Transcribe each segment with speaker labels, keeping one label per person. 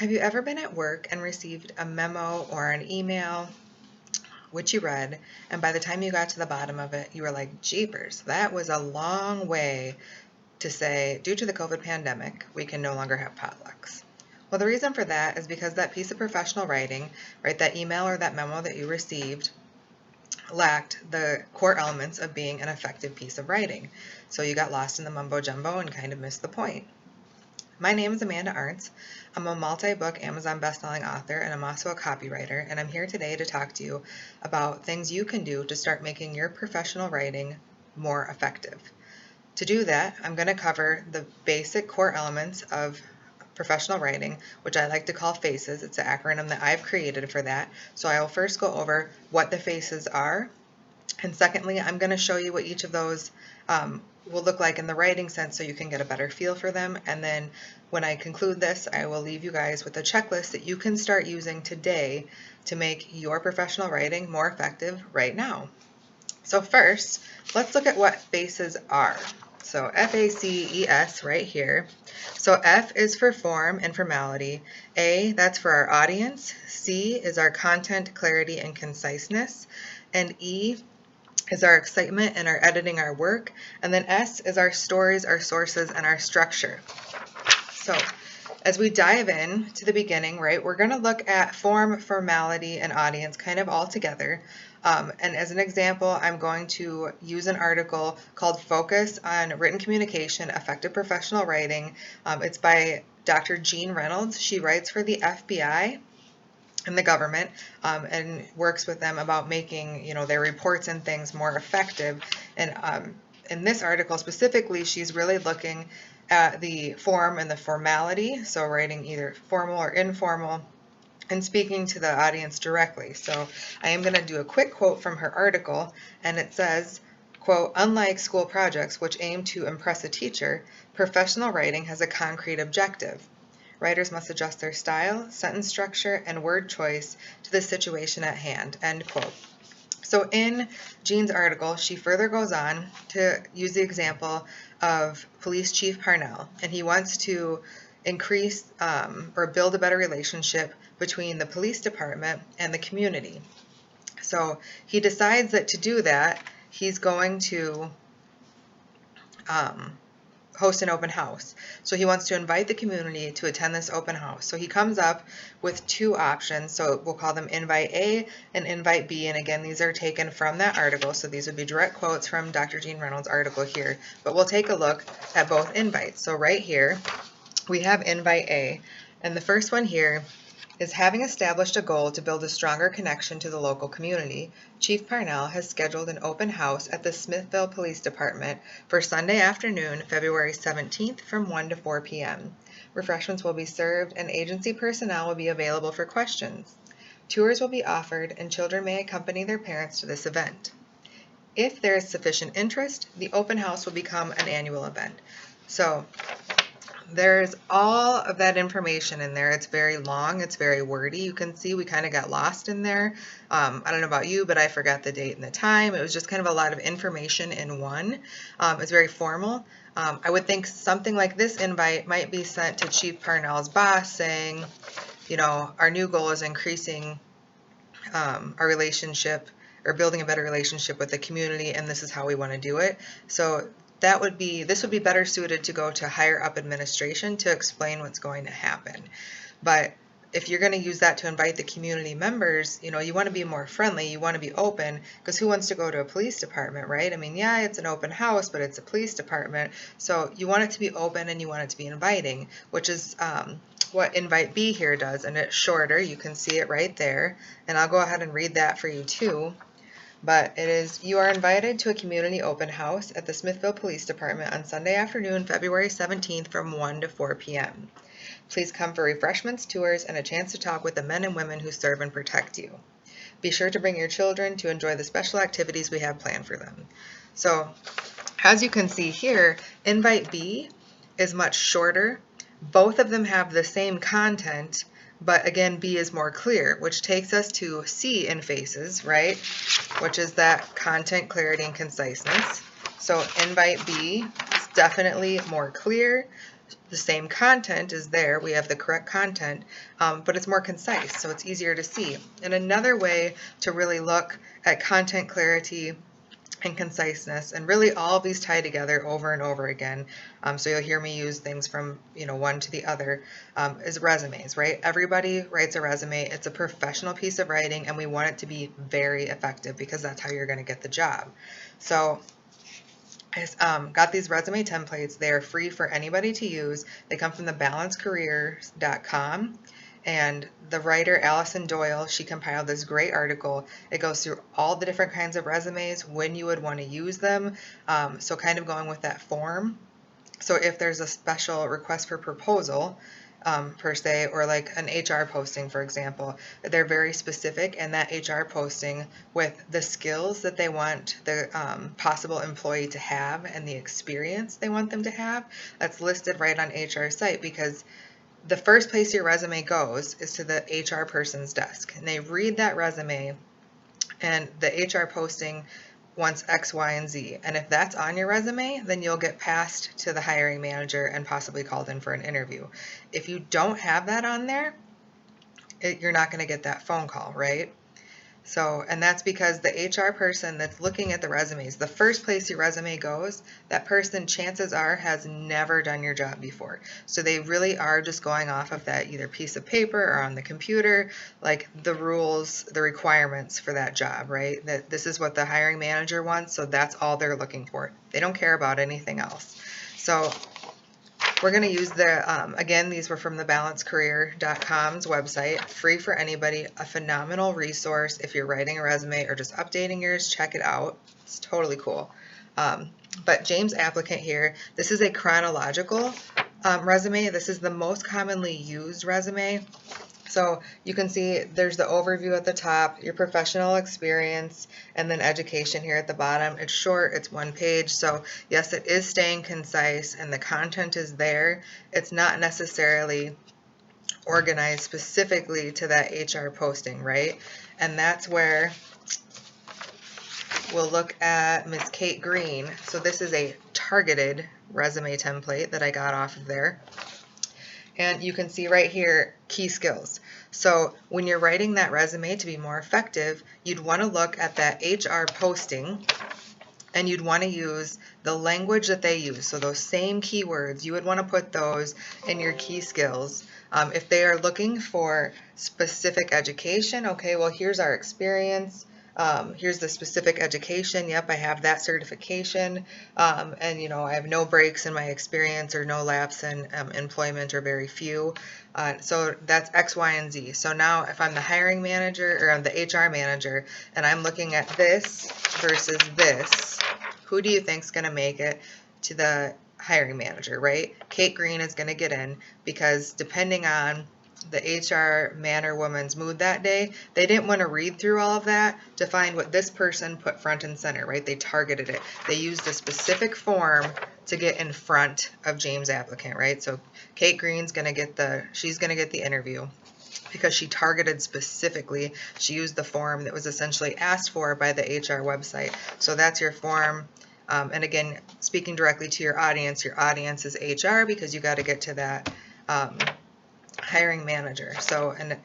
Speaker 1: Have you ever been at work and received a memo or an email which you read, and by the time you got to the bottom of it, you were like, jeepers, that was a long way to say, due to the COVID pandemic, we can no longer have potlucks. Well, the reason for that is because that piece of professional writing, right, that email or that memo that you received, lacked the core elements of being an effective piece of writing. So you got lost in the mumbo jumbo and kind of missed the point. My name is Amanda Arentz. I'm a multi-book Amazon bestselling author, and I'm also a copywriter, and I'm here today to talk to you about things you can do to start making your professional writing more effective. To do that, I'm going to cover the basic core elements of professional writing, which I like to call FACES. It's an acronym that I've created for that. So I will first go over what the FACES are, and secondly, I'm going to show you what each of those will look like in the writing sense so you can get a better feel for them. And then when I conclude this, I will leave you guys with a checklist that you can start using today to make your professional writing more effective right now. So first, let's look at what FACES are. So FACES right here. So F is for form and formality. A, that's for our audience. C is our content, clarity, and conciseness. And E is our excitement and our editing our work. And then S is our stories, our sources, and our structure. So as we dive in to the beginning, right, we're going to look at form, formality, and audience kind of all together. And as an example, I'm going to use an article called Focus on Written Communication, Effective Professional Writing. It's by Dr. Jean Reynolds. She writes for the FBI and the government, and works with them about making, their reports and things more effective. And in this article specifically, she's really looking at the form and the formality, so writing either formal or informal, and speaking to the audience directly. So I am going to do a quick quote from her article, and it says, quote, "Unlike school projects which aim to impress a teacher, professional writing has a concrete objective. Writers must adjust their style, sentence structure, and word choice to the situation at hand," end quote. So in Jean's article, she further goes on to use the example of Police Chief Parnell, and he wants to increase or build a better relationship between the police department and the community. So he decides that to do that, he's going to host an open house. So he wants to invite the community to attend this open house. So he comes up with two options. So we'll call them invite A and invite B. And again, these are taken from that article. So these would be direct quotes from Dr. Jean Reynolds' article here. But we'll take a look at both invites. So right here, we have invite A. And the first one here is, having established a goal to build a stronger connection to the local community, Chief Parnell has scheduled an open house at the Smithville Police Department for Sunday afternoon, February 17th from 1 to 4 p.m. Refreshments will be served and agency personnel will be available for questions. Tours will be offered and children may accompany their parents to this event. If there is sufficient interest, the open house will become an annual event. So there's all of that information in there. It's very long. It's very wordy. You can see we kind of got lost in there. I don't know about you, but I forgot the date and the time. It was just kind of a lot of information in one. It's very formal. I would think something like this invite might be sent to Chief Parnell's boss saying, our new goal is increasing our relationship or building a better relationship with the community, and this is how we want to do it. So this would be better suited to go to higher up administration to explain what's going to happen. But if you're going to use that to invite the community members, you want to be more friendly, you want to be open, because who wants to go to a police department, right? I mean, yeah, it's an open house, but it's a police department. So you want it to be open and you want it to be inviting, which is what invite B here does, and it's shorter. You can see it right there, and I'll go ahead and read that for you too. But it is, you are invited to a community open house at the Smithville Police Department on Sunday afternoon, February 17th from 1 to 4 p.m. Please come for refreshments, tours, and a chance to talk with the men and women who serve and protect you. Be sure to bring your children to enjoy the special activities we have planned for them. So, as you can see here, invite B is much shorter. Both of them have the same content, but again, B is more clear, which takes us to C in FACES, right? Which is that content, clarity, and conciseness. So invite B is definitely more clear. The same content is there. We have the correct content, but it's more concise, so it's easier to see. And another way to really look at content clarity and conciseness, and really all of these tie together over and over again. So you'll hear me use things from one to the other, is resumes, right? Everybody writes a resume. It's a professional piece of writing, and we want it to be very effective because that's how you're going to get the job. So I got these resume templates. They are free for anybody to use. They come from thebalancecareers.com. And the writer, Allison Doyle, she compiled this great article. It goes through all the different kinds of resumes, when you would want to use them. So kind of going with that form. So if there's a special request for proposal, per se, or like an HR posting, for example, they're very specific in that HR posting with the skills that they want the possible employee to have and the experience they want them to have. That's listed right on HR site, because the first place your resume goes is to the HR person's desk, and they read that resume, and the HR posting wants X, Y, and Z. And if that's on your resume, then you'll get passed to the hiring manager and possibly called in for an interview. If you don't have that on there, you're not going to get that phone call, right? So, and that's because the HR person that's looking at the resumes, the first place your resume goes, that person, chances are, has never done your job before. So they really are just going off of that either piece of paper or on the computer, like the rules, the requirements for that job, right? That this is what the hiring manager wants, so that's all they're looking for. They don't care about anything else. So we're going to use the, again, these were from thebalancecareer.com's website, free for anybody, a phenomenal resource. If you're writing a resume or just updating yours, check it out. It's totally cool. But James applicant here, this is a chronological resume. This is the most commonly used resume. So you can see there's the overview at the top, your professional experience, and then education here at the bottom. It's short, it's one page. So yes, it is staying concise and the content is there. It's not necessarily organized specifically to that HR posting, right? And that's where we'll look at Miss Kate Green. So this is a targeted resume template that I got off of there. And you can see right here, key skills. So when you're writing that resume to be more effective, you'd want to look at that HR posting, and you'd want to use the language that they use. So those same keywords, you would want to put those in your key skills. If they are looking for specific education, okay, well, here's our experience. Here's the specific education. Yep, I have that certification. And I have no breaks in my experience or no lapse in employment, or very few. So that's X, Y, and Z. So now if I'm the hiring manager or I'm the HR manager and I'm looking at this versus this, who do you think is going to make it to the hiring manager, right? Kate Green is going to get in, because depending on the HR man or woman's mood that day, they didn't want to read through all of that to find what this person put front and center, right? They targeted it. They used a specific form to get in front of James applicant, right? So Kate Green's going to get she's going to get the interview because she targeted specifically. She used the form that was essentially asked for by the HR website. So that's your form. And again, speaking directly to your audience is HR, because you got to get to that hiring manager. So, and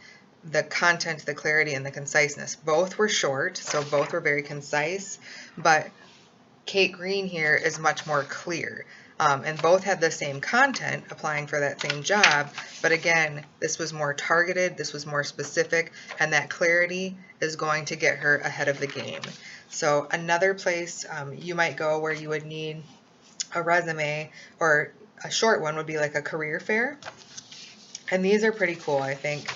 Speaker 1: the content, the clarity, and the conciseness, both were short, so both were very concise, but Kate Green here is much more clear. And both had the same content applying for that same job, but again, this was more targeted, this was more specific, and that clarity is going to get her ahead of the game. So another place you might go where you would need a resume, or a short one, would be like a career fair. And these are pretty cool, I think.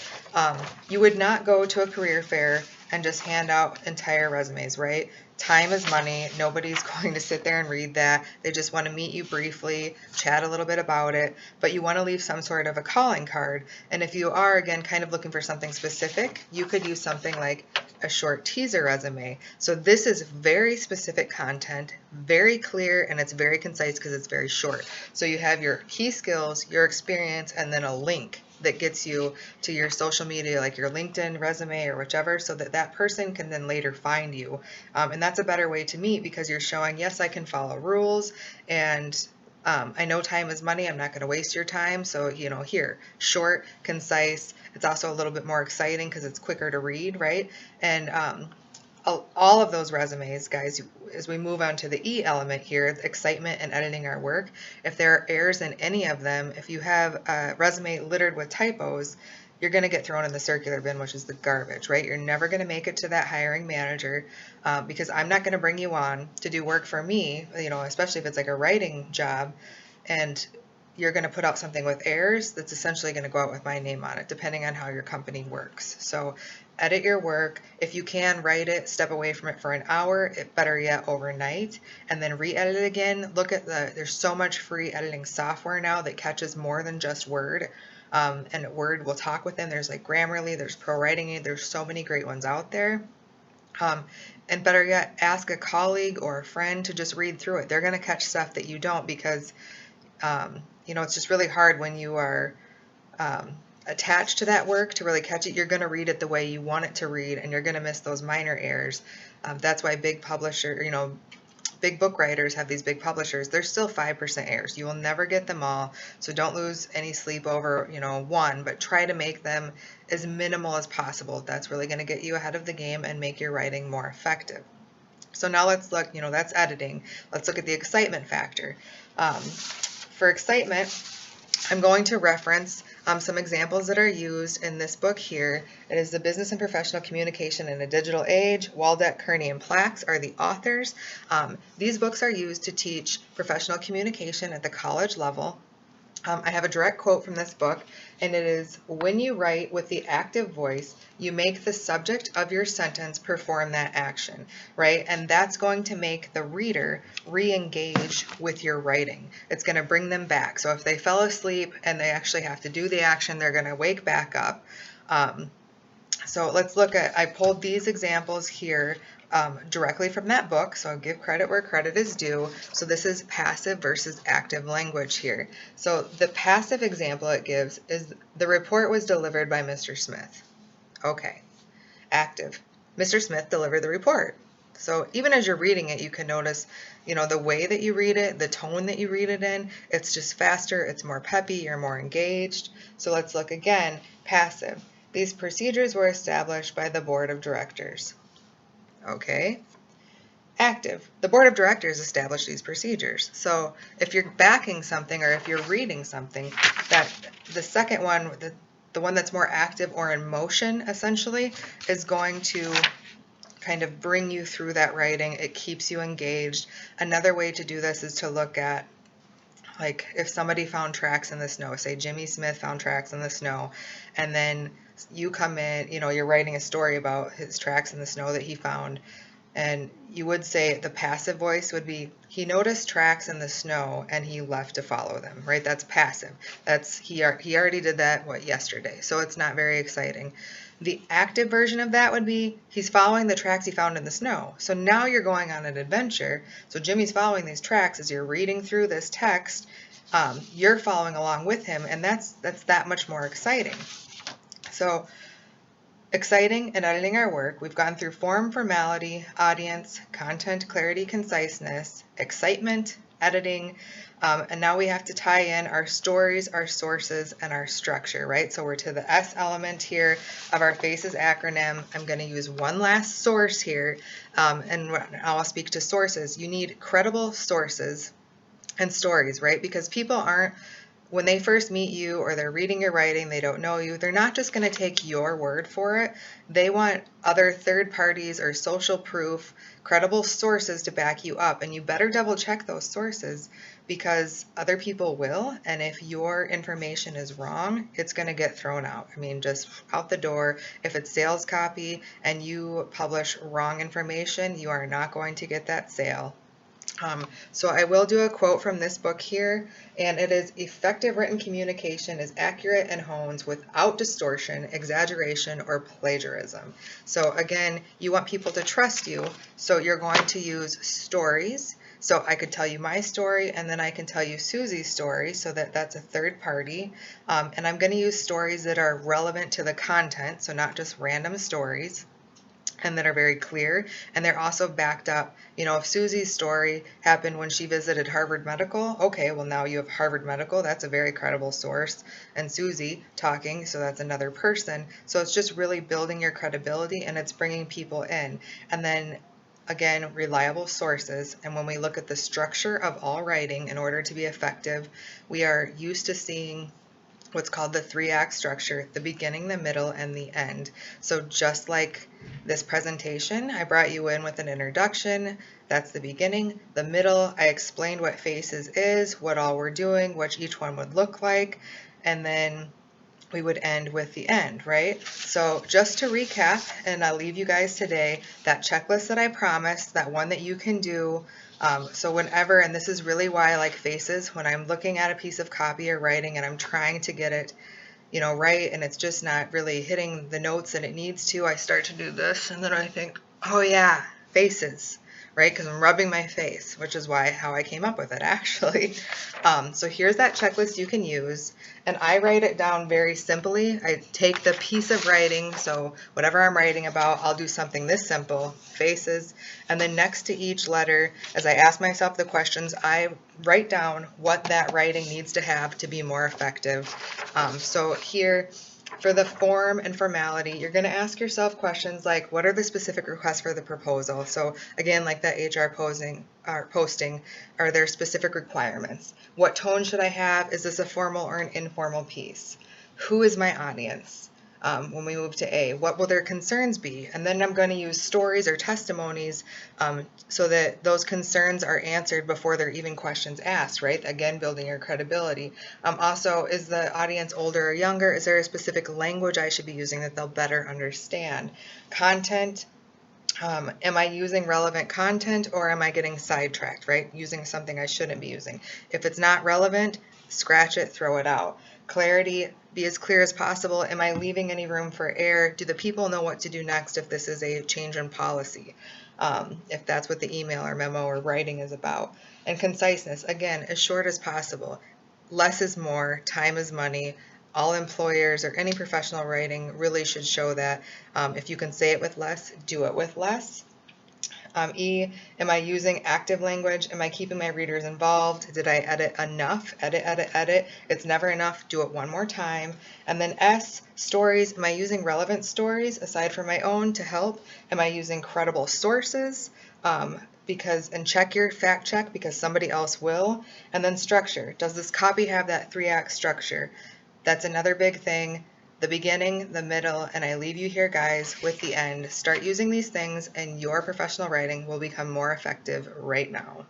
Speaker 1: You would not go to a career fair and just hand out entire resumes, right? Time is money. Nobody's going to sit there and read that. They just want to meet you briefly, chat a little bit about it, but you want to leave some sort of a calling card. And if you are, again, kind of looking for something specific, you could use something like a short teaser resume. So this is very specific content, very clear, and it's very concise because it's very short. So you have your key skills, your experience, and then a link that gets you to your social media, like your LinkedIn resume or whichever, so that that person can then later find you. And that's a better way to meet, because you're showing, yes, I can follow rules, and I know time is money. I'm not going to waste your time. So, here, short, concise. It's also a little bit more exciting because it's quicker to read, right? And all of those resumes, guys, as we move on to the E element here, excitement and editing our work, if there are errors in any of them, if you have a resume littered with typos, you're going to get thrown in the circular bin, which is the garbage, right? You're never going to make it to that hiring manager because I'm not going to bring you on to do work for me, especially if it's like a writing job, and you're going to put out something with errors that's essentially going to go out with my name on it, depending on how your company works. So edit your work. If you can, write it, step away from it for an hour, better yet, overnight, and then re-edit it again. There's so much free editing software now that catches more than just Word. And Word will talk with them. There's like Grammarly, there's ProWriting, there's so many great ones out there. And better yet, ask a colleague or a friend to just read through it. They're going to catch stuff that you don't because it's just really hard when you are attached to that work to really catch it. You're going to read it the way you want it to read, and you're going to miss those minor errors. That's why big book writers have these big publishers. There's still 5% errors. You will never get them all, so don't lose any sleep over, one, but try to make them as minimal as possible. That's really going to get you ahead of the game and make your writing more effective. So now let's look, that's editing. Let's look at the excitement factor. For excitement, I'm going to reference some examples that are used in this book here. It is The Business and Professional Communication in a Digital Age. Waldeck, Kearney, and Plax are the authors. These books are used to teach professional communication at the college level. I have a direct quote from this book, and it is, "When you write with the active voice, you make the subject of your sentence perform that action," right? And that's going to make the reader re-engage with your writing. It's going to bring them back. So if they fell asleep and they actually have to do the action, they're going to wake back up. So let's look at, I pulled these examples here directly from that book, so I'll give credit where credit is due. So this is passive versus active language here. So the passive example it gives is, "The report was delivered by Mr. Smith." Okay. Active. Mr. Smith delivered the report. So even as you're reading it, you can notice, the way that you read it, the tone that you read it in, it's just faster, it's more peppy, you're more engaged. So let's look again. Passive. "These procedures were established by the board of directors." Okay. Active. "The board of directors established these procedures." So if you're backing something or if you're reading something, that the second one, the one that's more active or in motion, essentially, is going to kind of bring you through that writing. It keeps you engaged. Another way to do this is to look at, like, if somebody found tracks in the snow, say Jimmy Smith found tracks in the snow, and then you come in, you're writing a story about his tracks in the snow that he found, and you would say the passive voice would be, "He noticed tracks in the snow and he left to follow them," right? That's passive. He already did that, yesterday, so it's not very exciting. The active version of that would be, "He's following the tracks he found in the snow." So now you're going on an adventure. So Jimmy's following these tracks as you're reading through this text. You're following along with him, and that's that much more exciting. So exciting and editing our work. We've gone through form, formality, audience, content, clarity, conciseness, excitement, editing, and now we have to tie in our stories, our sources, and our structure, right? So we're to the S element here of our FACES acronym. I'm going to use one last source here, and I'll speak to sources. You need credible sources and stories, right? Because people aren't, when they first meet you or they're reading your writing, they don't know you, they're not just going to take your word for it. They want other third parties or social proof, credible sources to back you up. And you better double check those sources because other people will. And if your information is wrong, it's going to get thrown out. I mean, just out the door. If it's sales copy and you publish wrong information, you are not going to get that sale. So I will do a quote from this book here, and it is, "Effective written communication is accurate and hones without distortion, exaggeration, or plagiarism." So again, you want people to trust you, so you're going to use stories. So I could tell you my story, and then I can tell you Susie's story, so that's a third party. And I'm going to use stories that are relevant to the content, so not just random stories. and that are very clear, and they're also backed up. You know, if Susie's story happened when she visited Harvard Medical, okay, well now you have Harvard Medical, that's a very credible source, and Susie talking, so that's another person. So it's just really building your credibility, and it's bringing people in. And then again, reliable sources. And when we look at the structure of all writing in order to be effective, we are used to seeing what's called the 3-act structure, the beginning, the middle, and the end. So just like this presentation, I brought you in with an introduction. That's the beginning. The middle, I explained what FACES is, what all we're doing, what each one would look like, and then we would end with the end, right? So just to recap, and I'll leave you guys today, that checklist that I promised, that one that you can do. So whenever, and this is really why I like FACES, when I'm looking at a piece of copy or writing and I'm trying to get it, you know, right, and it's just not really hitting the notes that it needs to, I start to do this, and then I think, oh yeah, FACES, right? Because I'm rubbing my face, which is how I came up with it, actually. So here's that checklist you can use, and I write it down very simply. I take the piece of writing, so whatever I'm writing about, I'll do something this simple, FACES, and then next to each letter, as I ask myself the questions, I write down what that writing needs to have to be more effective. So here, for the form and formality, you're going to ask yourself questions like, what are the specific requests for the proposal? So again, like that HR posting, are there specific requirements? What tone should I have? Is this a formal or an informal piece? Who is my audience? When we move to A, what will their concerns be? And then I'm going to use stories or testimonies so that those concerns are answered before they're even questions asked, right? Again, building your credibility. Also, is the audience older or younger? Is there a specific language I should be using that they'll better understand? Content. Am I using relevant content, or am I getting sidetracked, right? Using something I shouldn't be using. If it's not relevant, scratch it, throw it out. Clarity, be as clear as possible. Am I leaving any room for error? Do the people know what to do next if this is a change in policy? If that's what the email or memo or writing is about. And conciseness, again, as short as possible. Less is more, time is money. All employers or any professional writing really should show that. If you can say it with less, do it with less. E, am I using active language? Am I keeping my readers involved? Did I edit enough? Edit, edit, edit. It's never enough. Do it one more time. And then S, stories. Am I using relevant stories aside from my own to help? Am I using credible sources? And check your fact check because somebody else will. And then structure. Does this copy have that 3-act structure? That's another big thing. The beginning, the middle, and I leave you here, guys, with the end. Start using these things and your professional writing will become more effective right now.